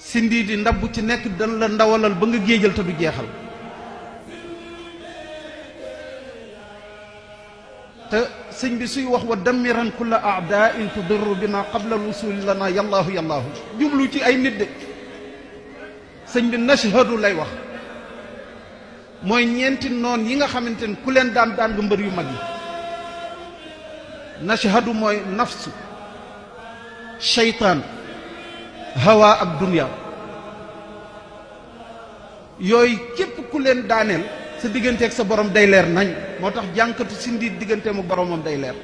sindi di ndab bu ci nekk dan la ndawalal ba nga géejal te du jeexal te sëñ bi suy wax wa dammiran kulla a'da'in tudirru bina qabla al-wusuli lana yallaahu yallaahu jublu ci ay nit de sëñ bi nashhadu lay wax mooy ñeenti noon yi nga xamante ne ku leen daan nga mbër yu mag yi nashhadu mooy nafsu shaytaan hawa ak dunya yooyu képp ku leen daaneel sa digganteeg sa borom day leer nañ moo tax jànkatu sindi digganteem ak boromam day leer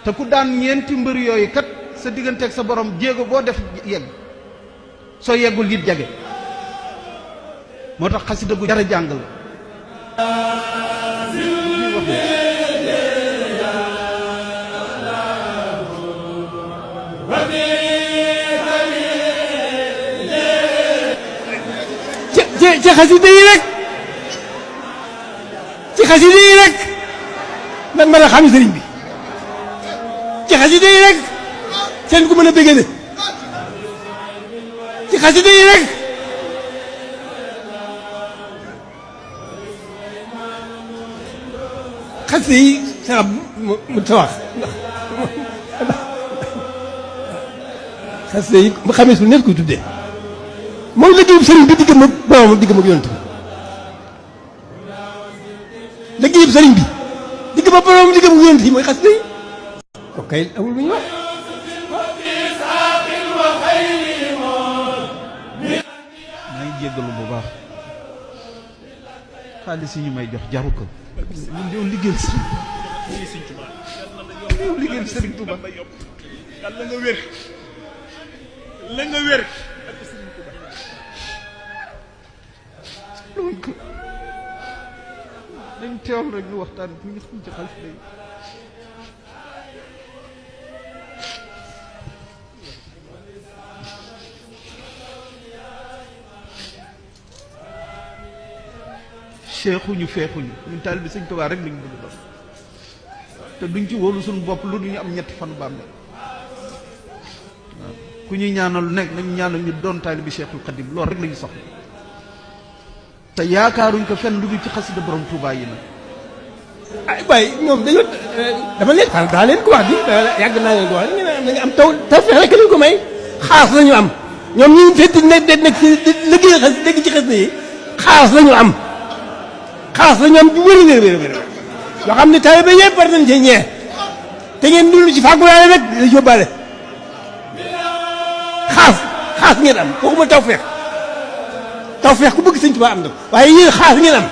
te ku daan ñeenti mbër yooyu kat sa digganteeg sa borom jéego boo def yegg soo yeggul it jage moo tax xasida gu jar a jàng la ci xasida yi rek ci xasida yi rek nag mën a xam sëriñ bi ci xasida yi rek seen ku mën a bëggee ci xasida yi rek xasida yi sax mu tawax xasida yi mu xamee su nekk koy tuddee mooy liggéeyu sëriñ bi diggam ak boromam diggam ak yonent bi liggéeyu sëriñ bi diggam ak boromam diggam ak yonent yi mooy xasida yi ok amul lu ñu wax maa ngi jéggalu bu baax xaalis yi ñu may jox jaru ko ñun yow liggéeyal sëriñ yow liggéeyal sëriñ Tuuba yàlla nga wér la nga wér loolu ko dañ teewal rek ñu waxtaan mi ngi xam ci xaalis day seexuñu feexuñu ñun taal bi sëñ Tuubaa rek lañu bëgg doon te duñ ci wóolu suñu bopp lu duñu am ñetti fan baam waaw ku ñuy ñaanal lu nekk nañu ñaanal ñu doon taal bi Seexul Xadim loolu rek lañu soxla te yaakaaruñ ko fenn lu dul ci xasida borom Tuubaa yi nag ay waaye ñoom dañoo dama leen daa leen ko wax di yàgg naa leen ko wax dañu am taw feex rek lañ ko may xaas lañu am ñoom ñu fekk nekk ci liggéey xas dégg ci xas na yi xaas lañu am xaas lañu am bu wér yoo xam ne taalibe yëpp war nañ cee ñee te ngeen dund ci fàggulaale rek la yóbbaale xaas ngeen am waxuma taw feex ku bëgg Sëñ Tuubaa am na waaye yéen xaas ngeen am